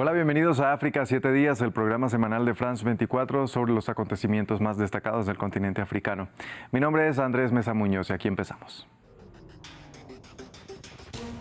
Hola, bienvenidos a África 7 días, el programa semanal de France 24 sobre los acontecimientos más destacados del continente africano. Mi nombre es Andrés Mesa Muñoz y aquí empezamos.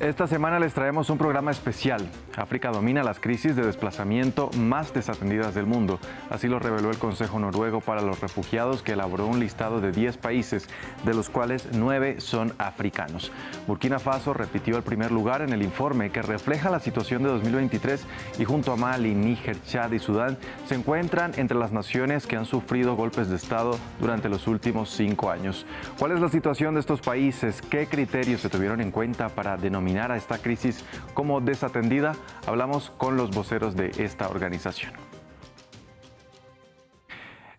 Esta semana les traemos un programa especial. África domina las crisis de desplazamiento más desatendidas del mundo. Así lo reveló el Consejo Noruego para los Refugiados, que elaboró un listado de 10 países, de los cuales 9 son africanos. Burkina Faso repitió el primer lugar en el informe, que refleja la situación de 2023, y junto a Mali, Níger, Chad y Sudán se encuentran entre las naciones que han sufrido golpes de Estado durante los últimos 5 años. ¿Cuál es la situación de estos países? ¿Qué criterios se tuvieron en cuenta para denominar a esta crisis como desatendida? Hablamos con los voceros de esta organización.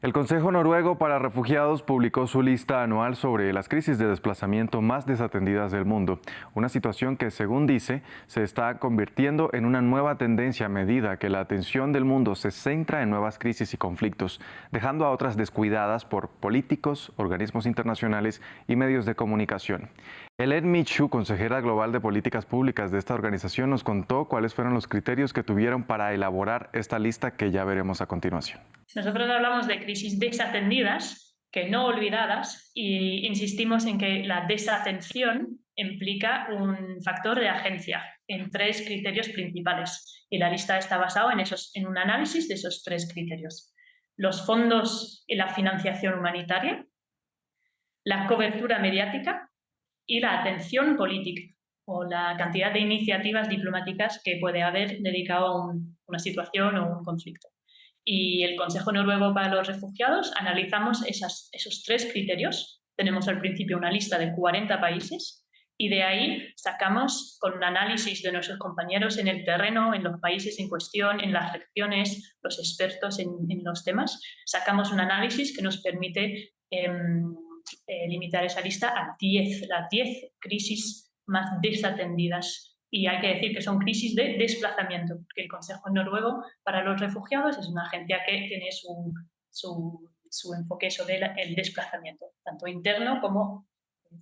El Consejo Noruego para Refugiados publicó su lista anual sobre las crisis de desplazamiento más desatendidas del mundo, una situación que, según dice, se está convirtiendo en una nueva tendencia a medida que la atención del mundo se centra en nuevas crisis y conflictos, dejando a otras descuidadas por políticos, organismos internacionales y medios de comunicación. Hélène Michou, consejera global de políticas públicas de esta organización, nos contó cuáles fueron los criterios que tuvieron para elaborar esta lista que ya veremos a continuación. Nosotros hablamos de crisis desatendidas, que no olvidadas, y insistimos en que la desatención implica un factor de agencia en 3 criterios principales. Y la lista está basada en un análisis de esos 3 criterios: los fondos y la financiación humanitaria, la cobertura mediática y la atención política, o la cantidad de iniciativas diplomáticas que puede haber dedicado a una situación o un conflicto. Y el Consejo Noruego para los Refugiados analizamos esos 3 criterios. Tenemos al principio una lista de 40 países y de ahí sacamos, con un análisis de nuestros compañeros en el terreno, en los países en cuestión, en las regiones, los expertos en los temas, sacamos un análisis que nos permite limitar esa lista a las 10 crisis más desatendidas. Y hay que decir que son crisis de desplazamiento, porque el Consejo Noruego para los Refugiados es una agencia que tiene su enfoque sobre el desplazamiento, tanto interno como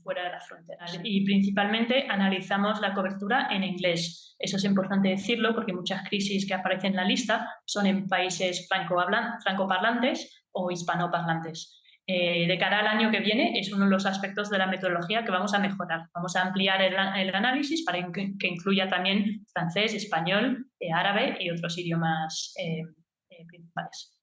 fuera de la frontera. Y principalmente analizamos la cobertura en inglés. Eso es importante decirlo porque muchas crisis que aparecen en la lista son en países francoparlantes o hispanoparlantes. De cara al año que viene es uno de los aspectos de la metodología que vamos a mejorar. Vamos a ampliar el análisis para que incluya también francés, español, árabe y otros idiomas principales.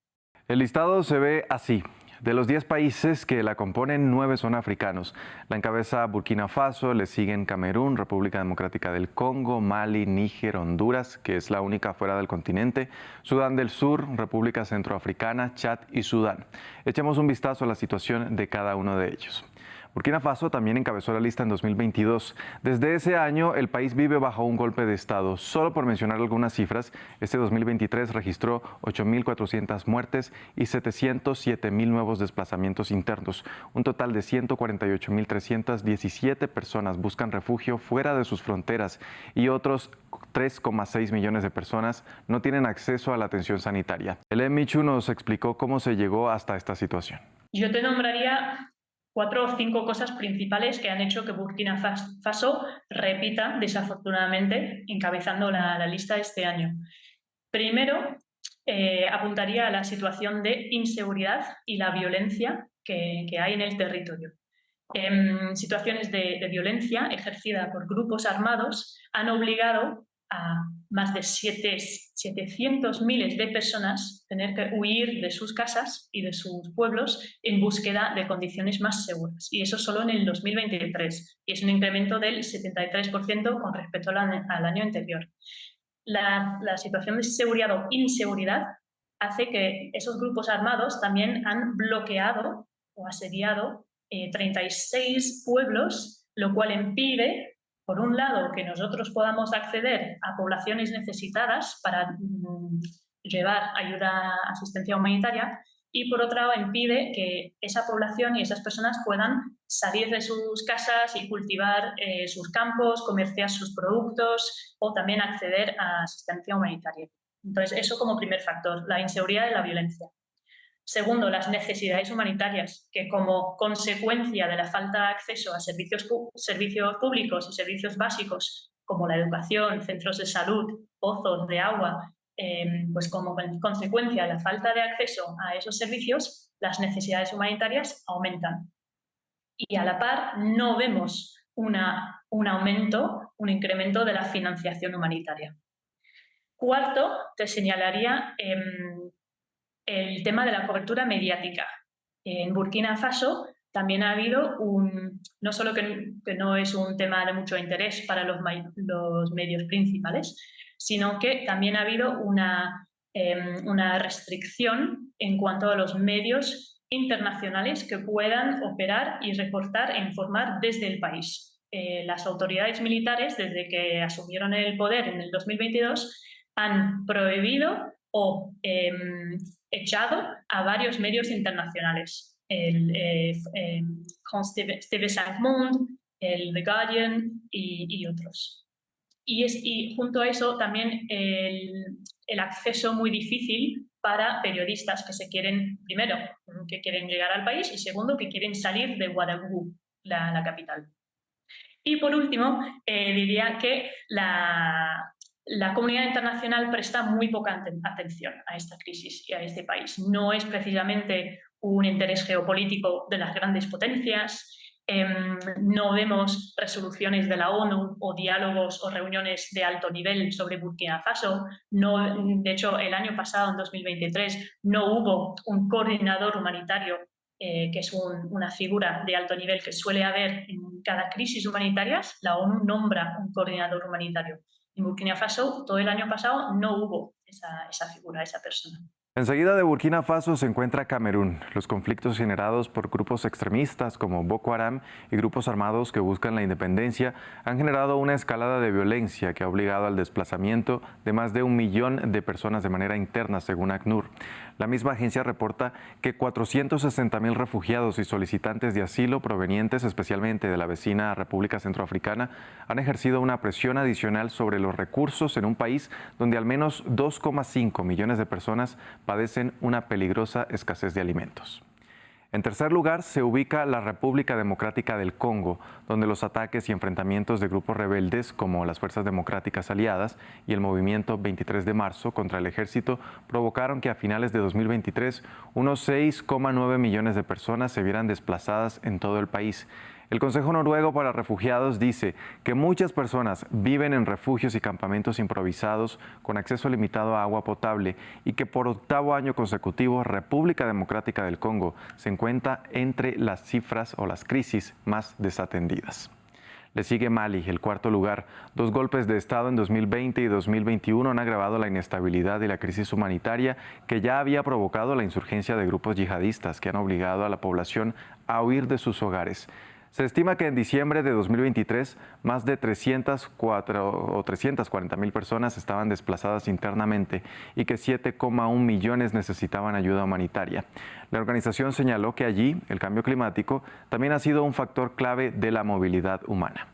El listado se ve así. De los 10 países que la componen, 9 son africanos. La encabeza Burkina Faso, le siguen Camerún, República Democrática del Congo, Mali, Níger, Honduras, que es la única fuera del continente, Sudán del Sur, República Centroafricana, Chad y Sudán. Echemos un vistazo a la situación de cada uno de ellos. Burkina Faso también encabezó la lista en 2022. Desde ese año, el país vive bajo un golpe de Estado. Solo por mencionar algunas cifras, este 2023 registró 8.400 muertes y 707.000 nuevos desplazamientos internos. Un total de 148.317 personas buscan refugio fuera de sus fronteras y otros 3,6 millones de personas no tienen acceso a la atención sanitaria. Hélène Michou nos explicó cómo se llegó hasta esta situación. Yo te nombraría 4 o 5 cosas principales que han hecho que Burkina Faso repita, desafortunadamente, encabezando la lista este año. Primero, apuntaría a la situación de inseguridad y la violencia que hay en el territorio. Situaciones de violencia ejercida por grupos armados han obligado a más de 700.000 de personas tener que huir de sus casas y de sus pueblos en búsqueda de condiciones más seguras. Y eso solo en el 2023. Y es un incremento del 73% con respecto al año anterior. La situación de seguridad o inseguridad hace que esos grupos armados también han bloqueado o asediado 36 pueblos, lo cual impide, por un lado, que nosotros podamos acceder a poblaciones necesitadas para llevar ayuda, asistencia humanitaria, y por otro lado impide que esa población y esas personas puedan salir de sus casas y cultivar sus campos, comerciar sus productos o también acceder a asistencia humanitaria. Entonces, eso como primer factor, la inseguridad y la violencia. Segundo, las necesidades humanitarias, que como consecuencia de la falta de acceso a servicios públicos y servicios básicos como la educación, centros de salud, pozos de agua pues como consecuencia de la falta de acceso a esos servicios, las necesidades humanitarias aumentan. Y a la par no vemos un aumento, un incremento de la financiación humanitaria. Cuarto, te señalaría el tema de la cobertura mediática. En Burkina Faso también ha habido no solo que no es un tema de mucho interés para los medios principales, sino que también ha habido una restricción en cuanto a los medios internacionales que puedan operar y reportar e informar desde el país. Las autoridades militares, desde que asumieron el poder en el 2022, han prohibido o echado a varios medios internacionales. El France TV 5 Monde, el The Guardian y otros. Y junto a eso también el acceso muy difícil para periodistas que se quieren, primero, que quieren llegar al país y segundo, que quieren salir de Ouagadougou, la capital. Y por último, diría que la comunidad internacional presta muy poca atención a esta crisis y a este país. No es precisamente un interés geopolítico de las grandes potencias, no vemos resoluciones de la ONU o diálogos o reuniones de alto nivel sobre Burkina Faso. No, de hecho, el año pasado, en 2023, no hubo un coordinador humanitario, que es una figura de alto nivel que suele haber en cada crisis humanitaria. La ONU nombra un coordinador humanitario. En Burkina Faso, todo el año pasado, no hubo esa figura, esa persona. Enseguida de Burkina Faso se encuentra Camerún. Los conflictos generados por grupos extremistas como Boko Haram y grupos armados que buscan la independencia han generado una escalada de violencia que ha obligado al desplazamiento de más de 1 millón de personas de manera interna, según ACNUR. La misma agencia reporta que 460.000 refugiados y solicitantes de asilo provenientes especialmente de la vecina República Centroafricana han ejercido una presión adicional sobre los recursos en un país donde al menos 2,5 millones de personas padecen una peligrosa escasez de alimentos. En tercer lugar, se ubica la República Democrática del Congo, donde los ataques y enfrentamientos de grupos rebeldes como las Fuerzas Democráticas Aliadas y el Movimiento 23 de Marzo contra el ejército provocaron que a finales de 2023 unos 6,9 millones de personas se vieran desplazadas en todo el país. El Consejo Noruego para Refugiados dice que muchas personas viven en refugios y campamentos improvisados con acceso limitado a agua potable y que por 8º año consecutivo República Democrática del Congo se encuentra entre las cifras o las crisis más desatendidas. Le sigue Mali, el 4º lugar. 2 golpes de Estado en 2020 y 2021 han agravado la inestabilidad y la crisis humanitaria que ya había provocado la insurgencia de grupos yihadistas que han obligado a la población a huir de sus hogares. Se estima que en diciembre de 2023 más de 340.000 personas estaban desplazadas internamente y que 7,1 millones necesitaban ayuda humanitaria. La organización señaló que allí el cambio climático también ha sido un factor clave de la movilidad humana.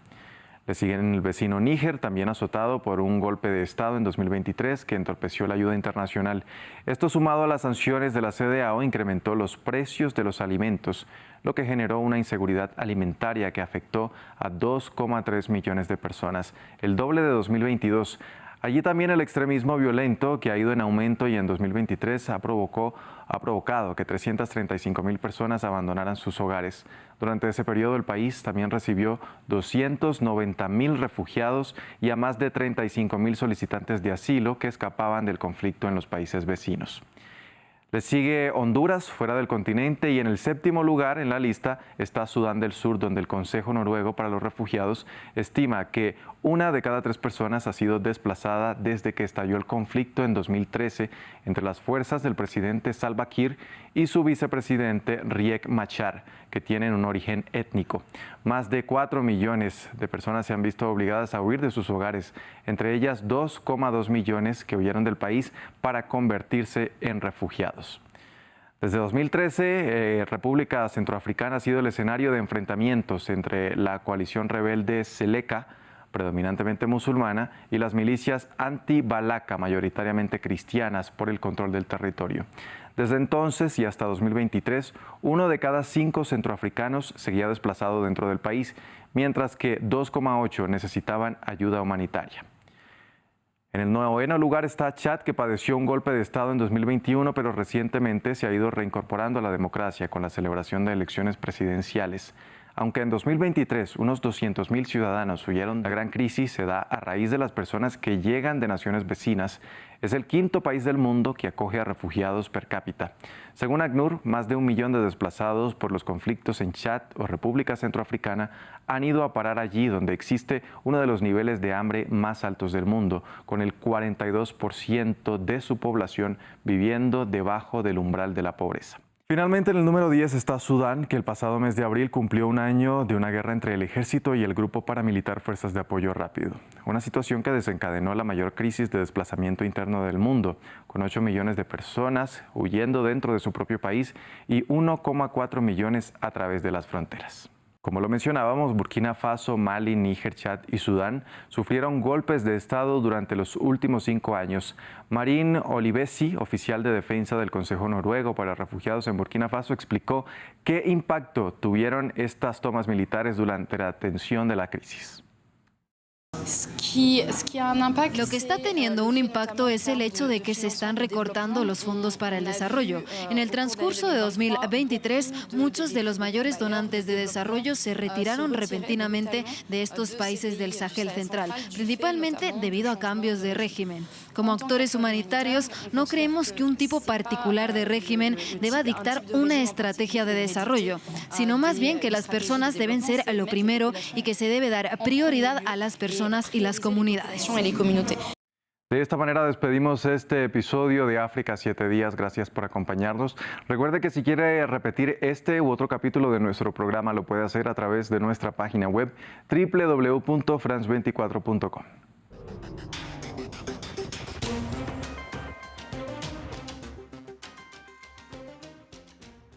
Le siguen el vecino Níger, también azotado por un golpe de Estado en 2023 que entorpeció la ayuda internacional. Esto, sumado a las sanciones de la CEDEAO, incrementó los precios de los alimentos, lo que generó una inseguridad alimentaria que afectó a 2,3 millones de personas, el doble de 2022. Allí también el extremismo violento, que ha ido en aumento y en 2023 ha provocado que 335.000 personas abandonaran sus hogares. Durante ese periodo el país también recibió 290.000 refugiados y a más de 35.000 solicitantes de asilo que escapaban del conflicto en los países vecinos. Le sigue Honduras, fuera del continente, y en el 7º lugar en la lista está Sudán del Sur, donde el Consejo Noruego para los Refugiados estima que 1 de cada 3 personas ha sido desplazada desde que estalló el conflicto en 2013 entre las fuerzas del presidente Salva Kiir y su vicepresidente Riek Machar, que tienen un origen étnico. Más de 4 millones de personas se han visto obligadas a huir de sus hogares, entre ellas 2,2 millones que huyeron del país para convertirse en refugiados. Desde 2013, República Centroafricana ha sido el escenario de enfrentamientos entre la coalición rebelde Seleka, predominantemente musulmana, y las milicias anti-Balaka, mayoritariamente cristianas, por el control del territorio. Desde entonces y hasta 2023, 1 de cada 5 centroafricanos seguía desplazado dentro del país, mientras que 2,8 necesitaban ayuda humanitaria. En el noveno lugar está Chad, que padeció un golpe de Estado en 2021, pero recientemente se ha ido reincorporando a la democracia con la celebración de elecciones presidenciales. Aunque en 2023 unos 200.000 ciudadanos huyeron, la gran crisis se da a raíz de las personas que llegan de naciones vecinas. Es el quinto país del mundo que acoge a refugiados per cápita. Según ACNUR, más de 1 millón de desplazados por los conflictos en Chad o República Centroafricana han ido a parar allí, donde existe uno de los niveles de hambre más altos del mundo, con el 42% de su población viviendo debajo del umbral de la pobreza. Finalmente, en el número 10 está Sudán, que el pasado mes de abril cumplió un año de una guerra entre el ejército y el grupo paramilitar Fuerzas de Apoyo Rápido. Una situación que desencadenó la mayor crisis de desplazamiento interno del mundo, con 8 millones de personas huyendo dentro de su propio país y 1,4 millones a través de las fronteras. Como lo mencionábamos, Burkina Faso, Mali, Níger, Chad y Sudán sufrieron golpes de Estado durante los últimos 5 años. Marín Olivesi, oficial de defensa del Consejo Noruego para Refugiados en Burkina Faso, explicó qué impacto tuvieron estas tomas militares durante la atención de la crisis. Lo que está teniendo un impacto es el hecho de que se están recortando los fondos para el desarrollo. En el transcurso de 2023, muchos de los mayores donantes de desarrollo se retiraron repentinamente de estos países del Sahel central, principalmente debido a cambios de régimen. Como actores humanitarios, no creemos que un tipo particular de régimen deba dictar una estrategia de desarrollo, sino más bien que las personas deben ser lo primero y que se debe dar prioridad a las personas y las comunidades. De esta manera despedimos este episodio de África 7 días. Gracias por acompañarnos. Recuerde que si quiere repetir este u otro capítulo de nuestro programa, lo puede hacer a través de nuestra página web www.france24.com.